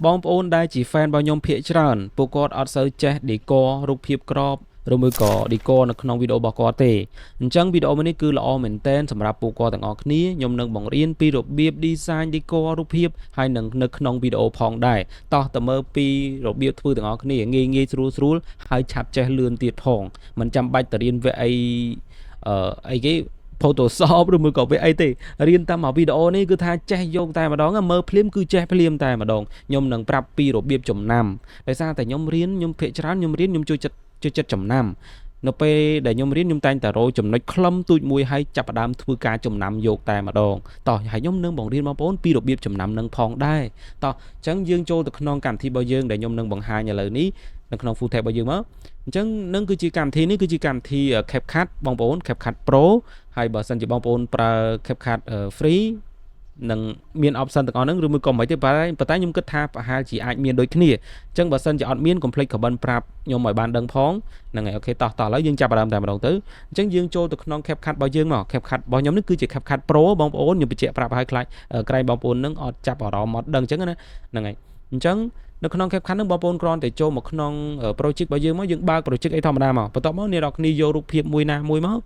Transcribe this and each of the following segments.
បងប្អូនដែលជា fan របស់ខ្ញុំភាគច្រើនពួកគាត់អត់សូវចេះ decor រូបភាពក្របឬមួយក៏ decor នៅក្នុងវីដេអូរបស់គាត់ទេអញ្ចឹងវីដេអូនេះគឺល្អមែនទែនសម្រាប់ពួកគាត់ទាំងអស់គ្នាខ្ញុំនឹងបង្រៀនពីរបៀប design decor រូបភាពហើយនឹងនៅក្នុងវីដេអូផងដែរតោះតើមើលពីរបៀបធ្វើទាំងអស់គ្នាងាយស្រួលហើយឆាប់ចេះលឿនទៀតផងមិនចាំបាច់ទៅរៀនវគ្គអីគេPhotoshop ឬមួយក៏វាអីទេរៀនតាមមកវីដេអូនេះគឺថាចេះយកតែម្ដងមើលភ្លាមគឺចេះភ្លាមតែម្ដងខ្ញុំនឹងប្រាប់ពីរបៀបចំណាំដោយសារតែខ្ញុំរៀនខ្ញុំភាគច្រើនខ្ញុំរៀនខ្ញុំជួយចិត្តចំណាំនៅពេលដែលខ្ញុំរៀនខ្ញុំតែងតែរកចំណុចខ្លឹមទូចមួយហើយចាប់ផ្ដើមធ្វើការចំណាំយកតែម្ដងតោះហើយខ្ញុំនឹងបង្រៀនបងប្អូនពីរបៀបចំណាំនឹងផងដែរតោះអញ្ចឹងយើងចូលទៅក្នុងកម្មវិធីរបស់យើងដែលខ្ញុំនឹងបង្ហាញឥឡូវនេះនៅក្នុង full tab របស់យើងមកអញ្ចឹងនឹងគឺជាកម្មវិធីនេះគឺជាកម្មវិធី CapCut បងប្អូន CapCut Pro ហើយបើសិនជាបងប្អូនប្រើ CapCut free នឹងមាន option ទាំងអស់ហ្នឹងឬមួយក៏មិនទេប៉ុន្តែខ្ញុំគិតថាប្រហែលជាអាចមានដូចគ្នាអញ្ចឹងបើសិនជាអត់មានកុំភ្លេច comment ប្រាប់ខ្ញុំឲ្យបានដឹងផងហ្នឹងហើយអូខេតោះឥឡូវយើងចាប់ផ្ដើមតែម្ដងទៅអញ្ចឹងយើងចូលទៅក្នុង CapCut របស់យើងមក CapCut របស់ខ្ញុំនេះគឺជា CapCut Pro បងប្អូនខ្ញុំបញ្ជាក់ប្រាប់ឲ្យខ្លាចក្រែងបងប្អូននឹងអត់ចាប់អារម្មណ៍អត់ដឹងអញ្ចឹងណាហ្នឹងហើយអញ្ចឹងនៅក្នុង CapCut ហ្នឹងបងប្អូនគ្រាន់តែចូលមកក្នុង project របស់យើងមកយើងបើក project អីធម្មតាមកបន្ទាប់មកអ្នកនរគ្នាយករូបភាពមួយណាមួយមក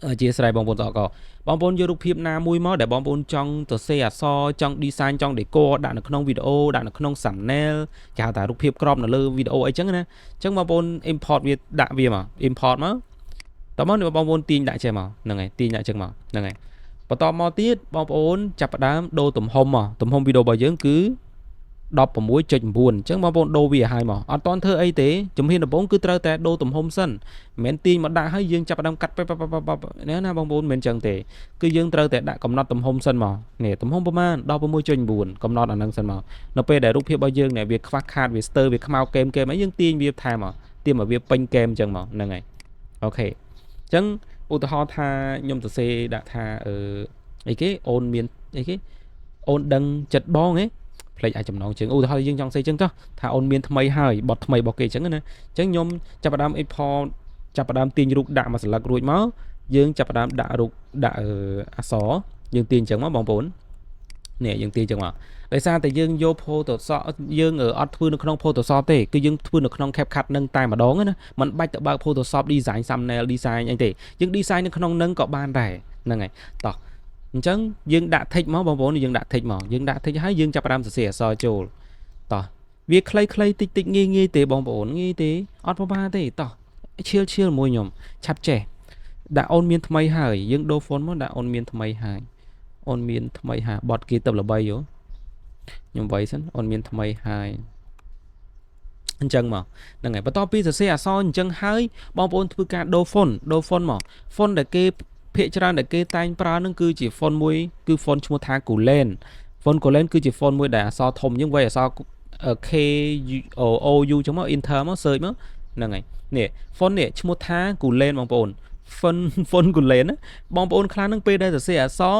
អធិស្ឋានបងប្អូនតកបងប្អូនយករូបភាពណាមួយមកដែលបងប្អូនចង់ទៅសេអក្សរចង់ design ចង់ decor ដាក់នៅក្នុងវីដេអូដាក់នៅក្នុង thumbnail គេហៅថារូបភាពក្របនៅលើវីដេអូអីចឹងណាអញ្ចឹងបងប្អូន import វាដាក់វាមក import មកតោះមកបងប្អូនទាញដាក់ចេះមកហ្នឹងហើយទាញដាក់ចឹងមកហ្នឹងហើយបន្តមកទៀតបងប្អូនចាប់ផ្ដើមដូរទំហំមកទំហំវីដេអូរបស់យើងគឺ 16.9 អញ្ចឹងបងប្អូនដូរវាឲ្យមកអត់តន់ធ្វើអីទេជំហានដំបូងគឺត្រូវតែដូរទំហំសិនមិនមែនទាញមកដាក់ឲ្យយើងចាប់ផ្ដើមកាត់ណាបងប្អូនមិនមែនចឹងទេគឺយើងត្រូវតែដាក់កំណត់ទំហំសិនមកនេះទំហំប្រមាណ 16.9 កំណត់អាហ្នឹងសិនមកនៅពេលដែលរូបភាពរបស់យើងនេះវាខ្វះខាតវាស្ទើរវាខ្មៅកេមអីយើងទាញវាថែមមកទាញមកវាពេញកេមអញ្ចឹងមកហ្នឹងហើយអូខេអញ្ចឹងឧទាហរណ៍ថាខ្ញុំសរសេរដាក់ថាអីគេអូនមានអីគេអូនដឹងចិត្តបងហ៎ផ្លេចអាចចំណងជើងឧទាហរណ៍យើងចង់សេចឹងចុះថាអូនមានថ្មីហើយបត់ថ្មីរបស់គេអញ្ចឹងណាអញ្ចឹងខ្ញុំចាប់ផ្ដើម import ចាប់ផ្ដើមទាញរូបដាក់មួយស្លឹករួចមកយើងចាប់ផ្ដើមដាក់រូបដាក់អក្សរយើងទាញអញ្ចឹងមកបងប្អូននេះយើងទាញអញ្ចឹងមកដោយសារតែយើងយក Photoshop យើងអត់ធ្វើនៅក្នុង Photoshop ទេគឺយើងធ្វើនៅក្នុង CapCut នឹងតែម្ដងណាមិនបាច់ទៅបើក Photoshop design thumbnail design អីទេយើង design នៅក្នុងនឹងក៏បានដែរហ្នឹងហើយតោះអញ្ចឹងយើងដាក់ text មកបងប្អូនយើងដាក់ text មកយើងដាក់ text ហើយយើងចាប់ផ្ដើមសរសេរអក្សរចូលតោះវាខ្លីៗតិចងាយទេបងប្អូនងាយទេអត់ប្រហែលទេតោះឈៀលមួយខ្ញុំឆាប់ចេះដាក់អូនមានថ្មីហើយយើងដូរ font មកដាក់អូនមានថ្មីហើយអូនមានថ្មីហើយបត់គេទៅល្បីយោខ្ញុំវាយសិនអូនមានថ្មីហើយអញ្ចឹងមកហ្នឹងហើយបន្ទាប់ពីសរសេរអក្សរអញ្ចឹងហើយបងប្អូនធ្វើការដូរ font មក font ដែលគេភាគច្រើនដែលគេតែងប្រើនឹងគឺជា font មួយគឺ font ឈ្មោះថា Golan font Golan គឺជា font មួយដែលអក្សរធំជាងវាយអក្សរ K O U ចឹងមក enter មក search មកហ្នឹងហើយនេះ font នេះឈ្មោះថា Golan បងប្អូន font Golan ណាបងប្អូនខ្លះនឹងពេលដែលសរសេរអក្សរ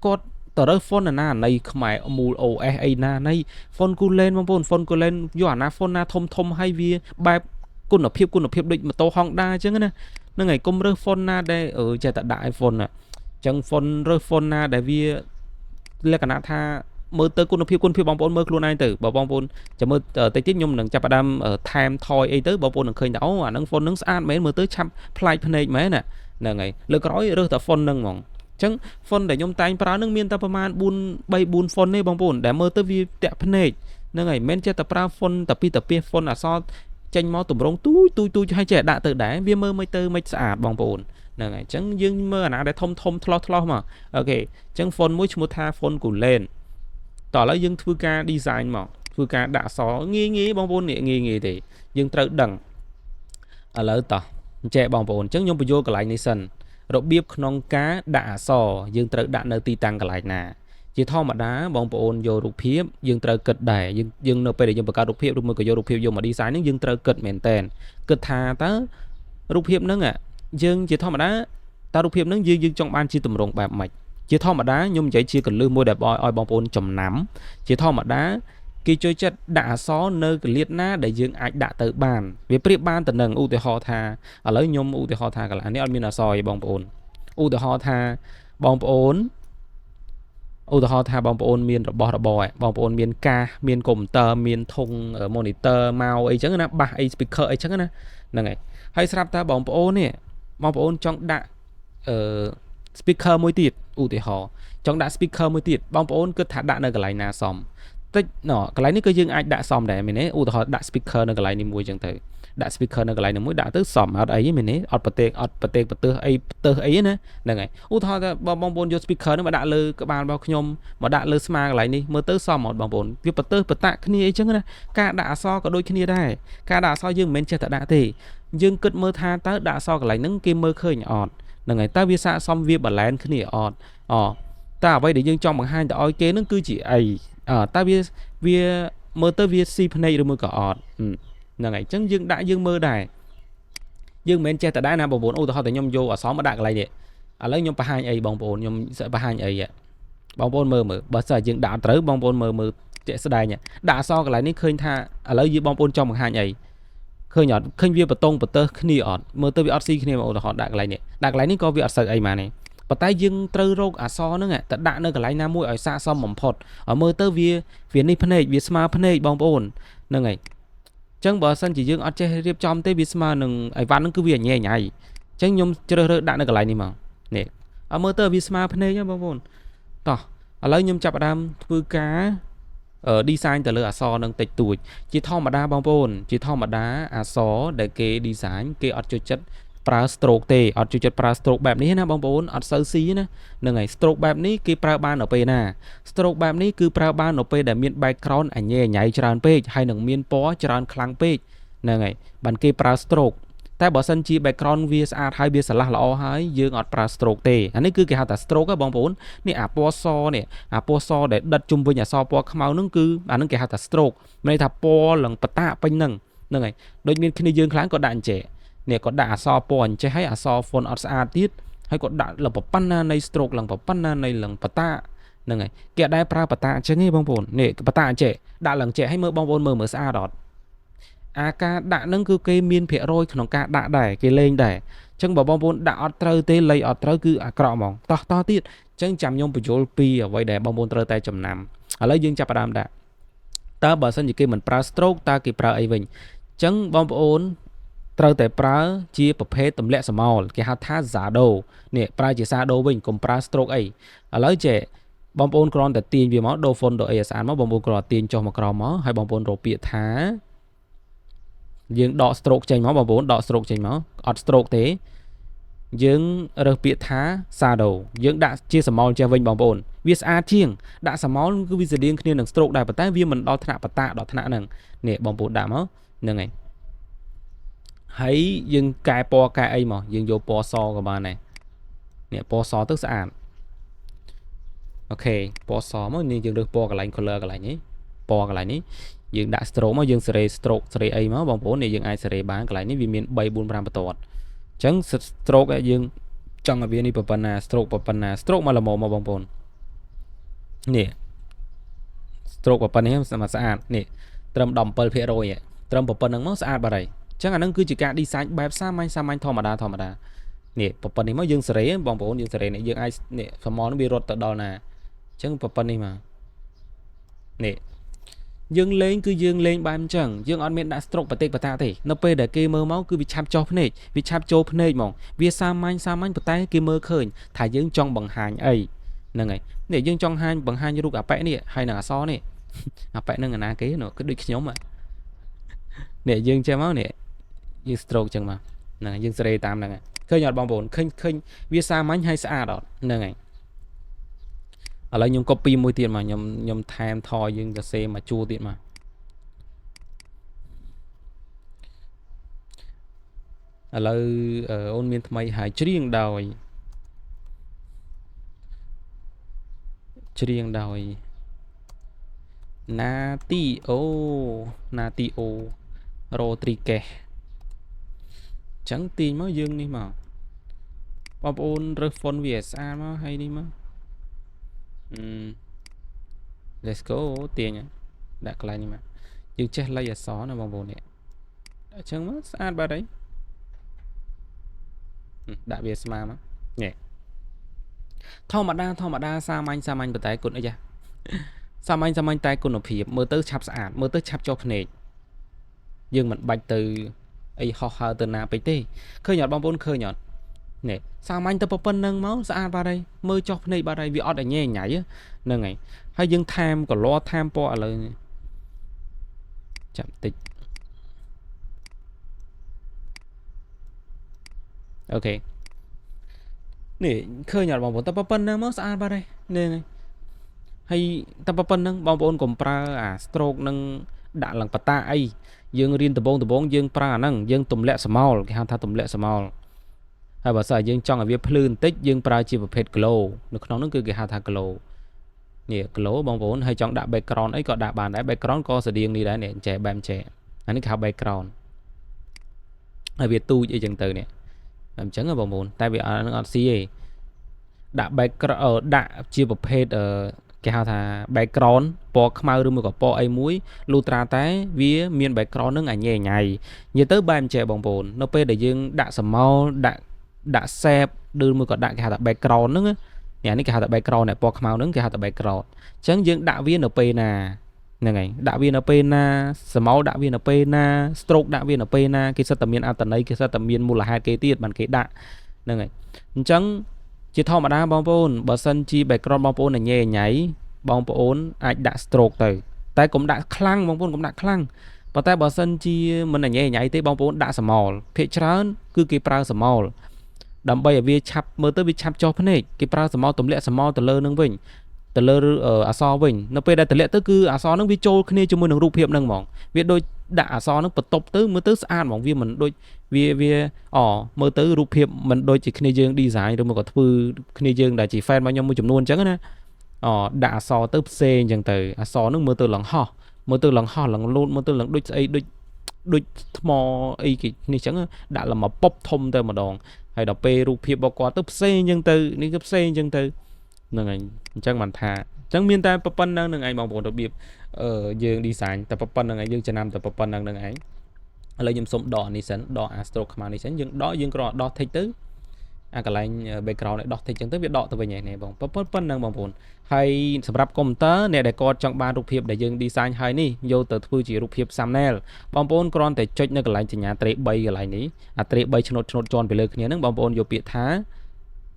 គាត់តរើ font ណានៃខ្មែរមូល OS អីណានៃ font Golan បងប្អូន font Golan យកអាណា font ណាធំហើយវាបែបគុណភាពដូចម៉ូតូ Honda អញ្ចឹងណាហ្នឹងហើយកុំរើស font ណាដែលចេះតែដាក់ iPhone អញ្ចឹង font រើស font ណាដែលវាលក្ខណៈថាមើលទៅគុណភាពបងប្អូនមើលខ្លួនឯងទៅបើបងប្អូនចាំមើលតិចខ្ញុំនឹងចាប់ផ្ដើមថែមថយអីទៅបងប្អូននឹងឃើញថាអូអាហ្នឹង font ហ្នឹងស្អាតមែនមើលទៅឆាប់ប្លែកភ្នែកមែនណាហ្នឹងហើយលើក្រោយរើសតែ font ហ្នឹងហ្មងអញ្ចឹង font ដែលខ្ញុំតែងប្រើហ្នឹងមានតែប្រហែល4 font ទេបងប្អូនដែលមើលទៅវាតាក់ភ្នែកហ្នឹងហើយមិនចេះតែប្រើ font តែពីfont អក្សរចេញមកតម្រងទូចឲ្យចេះដាក់ទៅដែរវាមើលមិនទៅមិនស្អាតបងប្អូនហ្នឹងហើយអញ្ចឹងយើងមើលអាណាដែលធំឆ្លោះមកអូខេអញ្ចឹង font មួយឈ្មោះថា font Golan តោះឥឡូវយើងធ្វើការ design មកធ្វើការដាក់អក្សរងាយបងប្អូនងាយទេយើងត្រូវដឹងឥឡូវតោះអញ្ចឹងបងប្អូនអញ្ចឹងខ្ញុំបញ្យល់កន្លែងនេះសិនរបៀបក្នុងការដាក់អក្សរយើងត្រូវដាក់នៅទីតាំងកន្លែងណាជាធម្មតាបងប្អូនយករូបភាពយើងត្រូវគិតដែរយើងនៅពេលដែលយើងបង្កើតរូបភាពឬមួយក៏យករូបភាពយកមក design ហ្នឹងយើងត្រូវគិតមែនតើគិតថាតើរូបភាពហ្នឹងយើងជាធម្មតាតើរូបភាពហ្នឹងយើងចង់បានជាទម្រង់បែបម៉េចជាធម្មតាខ្ញុំនិយាយជាកលឹះមួយដែលឲ្យបងប្អូនចំណាំជាធម្មតាគេជួយចិត្តដាក់អក្សរនៅកលៀតណាដែលយើងអាចដាក់ទៅបានវាប្រៀបបានទៅនឹងឧទាហរណ៍ថាឥឡូវខ្ញុំឧទាហរណ៍ថាកន្លែងនេះអត់មានអក្សរទេបងប្អូនឧទាហរណ៍ថាបងប្អូន ឧទាហរណ៍ថាបងប្អូនមានរបស់របរបងប្អូនមានកាសមានកុំព្យូទ័រមានធុង monitor មកអីចឹងណាបាសអី speaker អីចឹងណាហ្នឹងហើយហើយស្រាប់តែបងប្អូននេះបងប្អូនចង់ដាក់speaker មួយទៀតឧទាហរណ៍ចង់ដាក់ speaker មួយទៀតបងប្អូនគិតថាដាក់នៅកន្លែងណាសមតិចកន្លែងនេះគឺយើងអាចដាក់សមដែរមែនទេឧទាហរណ៍ដាក់ speaker នៅកន្លែងនេះមួយចឹងទៅដាក់ speaker នៅកន្លែងនេះមួយដាក់ទៅសមអត់អីមែនទេអត់ប្រទេសអីណាហ្នឹងហើយឧទាហរណ៍ថាបងប្អូនយក speaker នេះមកដាក់លើក្បាលរបស់ខ្ញុំមកដាក់លើស្មាកន្លែងនេះមើលទៅសមអត់បងប្អូនវាប្រតាក់គ្នាអីចឹងណាការដាក់អក្សរក៏ដូចគ្នាដែរការដាក់អក្សរយើងមិនមែនចេះតែដាក់ទេយើងគិតមើលថាតើដាក់អក្សរកន្លែងហ្នឹងគេមើលឃើញអត់ហ្នឹងហើយតើវាស័ក្តិសមវា balance គ្នាអត់តើអ្វីដែលយើងចង់បង្ហាញទៅឲ្យគេហ្នឹងគឺជាអីតើវាមើលទៅវាស៊ីភ្នែកឬមួយក៏អត់ហ្នឹងហើយអញ្ចឹងយើងដាក់យើងមើលដែរយើងមិនមែនចេះតែដែរណាបងប្អូនឧទាហរណ៍តែខ្ញុំយកអក្សរមកដាក់កន្លែងនេះឥឡូវខ្ញុំបង្ហាញអីបងប្អូនខ្ញុំបង្ហាញអីបងប្អូនមើលបើសិនយើងដាក់ត្រូវបងប្អូនមើលជាក់ស្ដែងដាក់អក្សរកន្លែងនេះឃើញថាឥឡូវយើងបងប្អូនចង់បង្ហាញអីឃើញអត់ឃើញវាបតងបទើគ្នាអត់មើលទៅវាអត់ស៊ីគ្នាមកឧទាហរណ៍ដាក់កន្លែងនេះក៏វាអត់សូវអីម៉ានេះប៉ុន្តែយើងត្រូវរកអក្សរហ្នឹងទៅដាក់នៅកន្លែងណាមួយឲ្យស័ក្តិសមបំផុតឲ្យមើលទៅវានេះភ្នែកវាស្មើភ្នែកបងប្អូនហ្នឹងហើយចឹងបើសិនជាយើងអត់ចេះរៀបចំទេវាស្មើនឹងអីវ៉ាន់ហ្នឹងគឺវាញ៉ៃចឹងខ្ញុំជ្រើសរើសដាក់នៅកន្លែងនេះមកនេះឲ្យមើលទៅវាស្មើភ្នែកបងប្អូនតោះឥឡូវខ្ញុំចាប់ផ្ដើមធ្វើការ design ទៅលើអក្សរនឹងតិចតួចជាធម្មតាបងប្អូនជាធម្មតាអក្សរដែលគេ design គេអត់ចូលចិត្តប្រើ stroke ទេអត់ចូលចិត្តប្រើ stroke បែបនេះណាបងប្អូនអត់សូវស៊ីណាហ្នឹងហើយ stroke បែបនេះគេប្រើបាននៅពេលណា stroke បែបនេះគឺប្រើបាននៅពេលដែលមាន background អញញ៉ៃច្រើនពេកហើយនឹងមានពណ៌ច្រើនខ្លាំងពេកហ្នឹងហើយបានគេប្រើ stroke តែបើសិនជា background វាស្អាតហើយវាស្រឡះល្អហើយយើងអត់ប្រើ stroke ទេអានេះគឺគេហៅថា stroke ហ៎បងប្អូននេះអាពណ៌សនេះអាពណ៌សដែលដិតជុំវិញអក្សរពណ៌ខ្មៅហ្នឹងគឺអាហ្នឹងគេហៅថា stroke មានន័យថាពណ៌ឡើងបតាពេញហ្នឹងហើយដូចមានគ្នាយើងខ្លាំងក៏ដាក់អញ្ចេះនេះក៏ដាក់អក្សរពណ៌អញ្ចេះហើយអក្សរ font អត់ស្អាតទៀតហើយក៏ដាក់លប៉ុណ្ណានៃ stroke ឡើងប៉ុណ្ណានៃឡើងបតាហ្នឹងហើយគេអត់ដែរប្រើបតាអញ្ចឹងទេបងប្អូននេះបតាអញ្ចេះដាក់ឡើងអញ្ចេះឲ្យមើលបងប្អូនមើលស្អាតអត់អាការដាក់ហ្នឹងគឺគេមានភាគរយក្នុងការដាក់ដែរគេលេងដែរអញ្ចឹងបើបងប្អូនដាក់អត់ត្រូវទេលេខអត់ត្រូវគឺអាក្រក់ហ្មងតោះទៀតអញ្ចឹងចាំខ្ញុំបញ្យល់ពីអ្វីដែលបងប្អូនត្រូវតែចំណាំឥឡូវយើងចាប់ផ្ដើមដាក់តើបើសិនជាគេមិនប្រើ stroke តើគេប្រើអីវិញអញ្ចឹងបងប្អូនត្រូវតែប្រើជាប្រភេទទម្លាក់ស្រមោលគេហៅថា shadow នេះប្រើជា shadow វិញកុំប្រើ stroke អីឥឡូវចេះបងប្អូនគ្រាន់តែទាញវាមកដូរ font ដូរអីស្អាតមកបងប្អូនគ្រាន់តែទាញចុះមកក្រោមមកហើយបងប្អូនរកពាក្យថាយើងដក stroke ចេញមកបងប្អូនដក stroke ចេញមកអត់ stroke ទេយើងរើសពាក្យថា shadow យើងដាក់ជាស្រមោលចេះវិញបងប្អូនវាស្អាតជាងដាក់ស្រមោលគឺវាស្រដៀងគ្នានឹង stroke ដែរប៉ុន្តែវាមិនដល់ថ្នាក់បតាដល់ថ្នាក់ហ្នឹងនេះបងប្អូនដាក់មកហ្នឹងហើយយើងកែពណ៌កែអីមកយើងយកពណ៌សក៏បានដែរនេះពណ៌សទៅស្អាតអូខេពណ៌សមកនេះយើងរើសពណ៌កន្លែង color កន្លែងនេះពណ៌កន្លែងនេះយើងដាក់ stroke មកយើងសេរី stroke សេរីអីមកបងប្អូននេះយើងអាចសេរីបានកន្លែងនេះវាមាន3 4 5បន្ទាត់អញ្ចឹង stroke យើងចង់ឲ្យវានេះប៉ុណ្ណា stroke ប៉ុណ្ណា stroke មកល្មមមកបងប្អូននេះ stroke ប៉ុណ្ណេះស្អាតនេះត្រឹម 17% ត្រឹមប៉ុណ្្នឹងមកស្អាតបាត់ហើយអញ្ចឹងអាហ្នឹងគឺជាការ design បែបសាមញ្ញធម្មតានេះប៉ុណ្្នេះមកយើងសេរីបងប្អូនយើងសេរីនេះយើងអាចនេះសមលនឹងវារត់ទៅដល់ណាអញ្ចឹងប៉ុណ្្នេះមកនេះយើងលេងគឺយើងលេងបែបអញ្ចឹងយើងអត់មានដាក់ stroke បតិកបតាទេនៅពេលដែលគេមើលមកគឺវាឆាប់ចុះភ្នែកវាឆាប់ចូលភ្នែកហ្មងវាសាមញ្ញប៉ុន្តែគេមើលឃើញថាយើងចង់បង្ហាញអីហ្នឹងហើយនេះយើងចង់បង្ហាញរូបអាប៉ែនេះហើយនឹងអក្សរនេះអាប៉ែនឹងអាណាគេនោះគឺដូចខ្ញុំនេះយើងចេះមកនេះយើង stroke ចឹងមកហ្នឹងយើងសេរីតាមហ្នឹងឃើញអត់បងប្អូនឃើញវាសាមញ្ញហើយស្អាតអត់ហ្នឹងហើយឥឡូវខ្ញុំ copy មួយទៀតមកខ្ញុំថែមថយយើងសរសេរមកជួរទៀតមកឥឡូវអូនមានថ្មីហើយច្រៀងដោយណាទីអូរ៉ូទ្រីកេសចឹងទាញមកយើងនេះមកបងប្អូនរើស font វាស្អាតមកហើយនេះមក let's go ទាញដាក់កន្លែងនេះមកយើងចេះលេខអក្សរណាបងប្អូននេះអញ្ចឹងមកស្អាតបាត់ហើយដាក់វាស្មើមកនេះ ធម្មតាសាមញ្ញប៉ុន្តែគុណអីចាសាមញ្ញតែគុណភាពមើលទៅឆាប់ស្អាតមើលទៅឆាប់ចុះភ្នែកយើងមិនបាច់ទៅអីហោះហើរទៅណាពេកទេឃើញអត់បងប្អូនឃើញអត់នេះសាមញ្ញទៅប៉ុណ្្នឹងមកស្អាតបាត់ហើយមើលចុះភ្នែកបាត់ហើយវាអត់ឲ្យញ៉ៃហ្នឹងហើយហើយយើងថែមកលថែមពណ៌ឥឡូវចាំតិចអូខេនេះឃើញអត់បងប្អូនតែប៉ុណ្្នឹងមកស្អាតបាត់ហើយនេះហើយតែប៉ុណ្្នឹងបងប្អូនកុំប្រើអា stroke នឹងដាក់ឡើងបតាអីយើងរៀនដំបងយើងប្រើអាហ្នឹងយើងទម្លាក់ស្មោលគេហៅថាទម្លាក់ស្មោលហើយបើសិនយើងចង់ឲ្យវាភ្លឺបន្តិចយើងប្រើជាប្រភេទ glow នៅក្នុងហ្នឹងគឺគេហៅថា glow នេះ glow បងប្អូនហើយចង់ដាក់ background អីក៏ដាក់បានដែរ background ក៏ស្តៀងនេះដែរនេះចេះបែមចេះអានេះគេហៅ background ហើយវាទូចអីចឹងទៅនេះអញ្ចឹងបងប្អូនតែវាអត់ស៊ីទេដាក់ background ដាក់ជាប្រភេទគេហៅថា background ពណ៌ខ្មៅឬមួយក៏ពណ៌អីមួយលុះត្រាតែវាមាន background នឹងញ៉ៃនិយាយទៅបែបចេះបងប្អូននៅពេលដែលយើងដាក់ស្រមោលដាក់ shape ឬមួយក៏ដាក់គេហៅថា background ហ្នឹងនេះគេហៅថា background ពណ៌ខ្មៅហ្នឹងគេហៅថា background អញ្ចឹងយើងដាក់វានៅពេលណាហ្នឹងហើយដាក់វានៅពេលណាស្រមោលដាក់វានៅពេលណា stroke ដាក់វានៅពេលណាគេសិតតែមានអត្ថន័យគេសិតតែមានមូលហេតុគេទៀតបានគេដាក់ហ្នឹងហើយអញ្ចឹងជាធម្មតាបងប្អូនបើសិនជា background បងប្អូនញ៉ៃបងប្អូនអាចដាក់ stroke ទៅតែកុំដាក់ខ្លាំងបងប្អូនកុំដាក់ខ្លាំងប៉ុន្តែបើសិនជាមិនញ៉ៃទេបងប្អូនដាក់small ភាគច្រើនគឺគេប្រើ small ដើម្បីឲ្យវាឆាប់មើលទៅវាឆាប់ចុះភ្នែកគេប្រើ small ទម្លាក់ small ទៅលើនឹងវិញទៅលើអក្សរវិញនៅពេលដែលទម្លាក់ទៅគឺអក្សរនឹងវាចូលគ្នាជាមួយនឹងរូបភាពហ្នឹងហ្មងវាដូចដាក់អក្សរនឹងបន្ទប់ទៅមើលទៅស្អាតហ្មងវាមិនដូចវាមើលទៅរូបភាពមិនដូចជាគ្នាយើង design ឬមកក៏ធ្វើគ្នាយើងដែលជា fan របស់ខ្ញុំមួយចំនួនអញ្ចឹងណាដាក់អក្សរទៅផ្សេងអញ្ចឹងទៅអក្សរនឹងមើលទៅឡើងហោះមើលទៅឡើងហោះឡើងលូតមើលទៅឡើងដូចស្អីដូចថ្មអីគេនេះអញ្ចឹងដាក់ឡើងមកប៉ុបធំទៅម្ដងហើយដល់ពេលរូបភាពរបស់គាត់ទៅផ្សេងអញ្ចឹងទៅនេះក៏ផ្សេងអញ្ចឹងទៅហ្នឹងហើយអញ្ចឹងបានថាអញ្ចឹងមានតែប៉ុណ្្នឹងនឹងឯងបងប្អូនរបៀបយើង design តែប៉ុណ្្នឹងឯងយើងចំណាំតែប៉ុណ្្នឹងនឹងឯងឥឡូវខ្ញុំសុំដកនេះសិនដកអា stroke ខ្មៅនេះសិនយើងដកយើងគ្រាន់តែដោះ tick ទៅអាកន្លែង background នេះដោះ tick អញ្ចឹងទៅវាដកទៅវិញឯនេះបងប៉ុណ្្នឹងបងប្អូនហើយសម្រាប់ computer អ្នកដែលគាត់ចង់បានរូបភាពដែលយើង design ហើយនេះយកទៅធ្វើជារូបភាព thumbnail បងប្អូនគ្រាន់តែចុចនៅកន្លែងសញ្ញាត្រេ3កន្លែងនេះអាត្រេ3ឆ្នោតជាន់ពីលើគ្នាហ្នឹងបងប្អូនយកពាក្យថា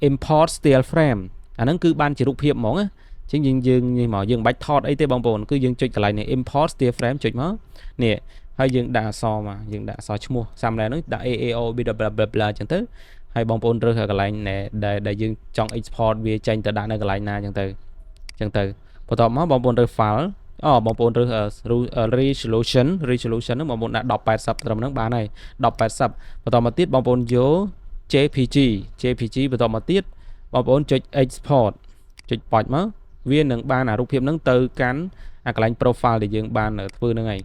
import still frame អាហ្នឹងគឺបានជារូបភាពហ្មងណាអញ្ចឹងយើងនេះមកយើងមិនបាច់ថតអីទេបងប្អូនគឺយើងចុចកន្លែងនេះ import still frame ចុចមកនេះហើយយើងដាក់អក្សរមកយើងដាក់អក្សរឈ្មោះ thumbnail ហ្នឹងដាក់ AAO blah blah អញ្ចឹងទៅហើយបងប្អូនរើសកន្លែងដែលយើងចង់ export វាចេញទៅដាក់នៅកន្លែងណាអញ្ចឹងទៅបន្ទាប់មកបងប្អូនរើស file បងប្អូនរើស resolution ហ្នឹងបងប្អូនដាក់1080ត្រឹមហ្នឹងបានហើយ1080បន្តមកទៀតបងប្អូនយក JPG បន្តមកទៀតបងប្អូនចុច export ចុចប៉ាច់មកវានឹងបានអារូបភាពហ្នឹងទៅកាន់អាកន្លែង profile ដែលយើងបានធ្វើហ្នឹងហើយ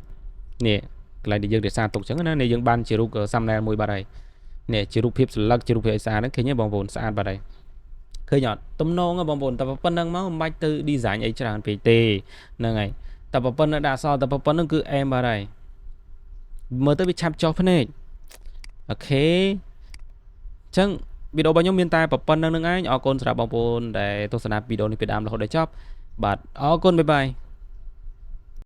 នេះកន្លែងដែលយើងរក្សាទុកអញ្ចឹងណានេះយើងបានជារូប thumbnail មួយបាត់ហើយនេះជារូបភាពស្លឹកជារូបភាពអេសាហ្នឹងឃើញទេបងប្អូនស្អាតបាត់ហើយឃើញអត់ទំនងបងប្អូនតែប៉ុណ្្នឹងមកមិនបាច់ទៅ design អីច្រើនពេកទេហ្នឹងហើយតែប៉ុណ្្នឹងដាក់អក្សរតែប៉ុណ្្នឹងគឺអែមបាត់ហើយមើលទៅវាឆាប់ចុះភ្នែកអូខេអញ្ចឹងវីដេអូរបស់ខ្ញុំមានតែប៉ុណ្្នឹងនឹងឯងអរគុណសម្រាប់បងប្អូនដែលទស្សនាវីដេអូនេះពីដើមរហូតដល់ចប់បាទអរគុណបាយបាយ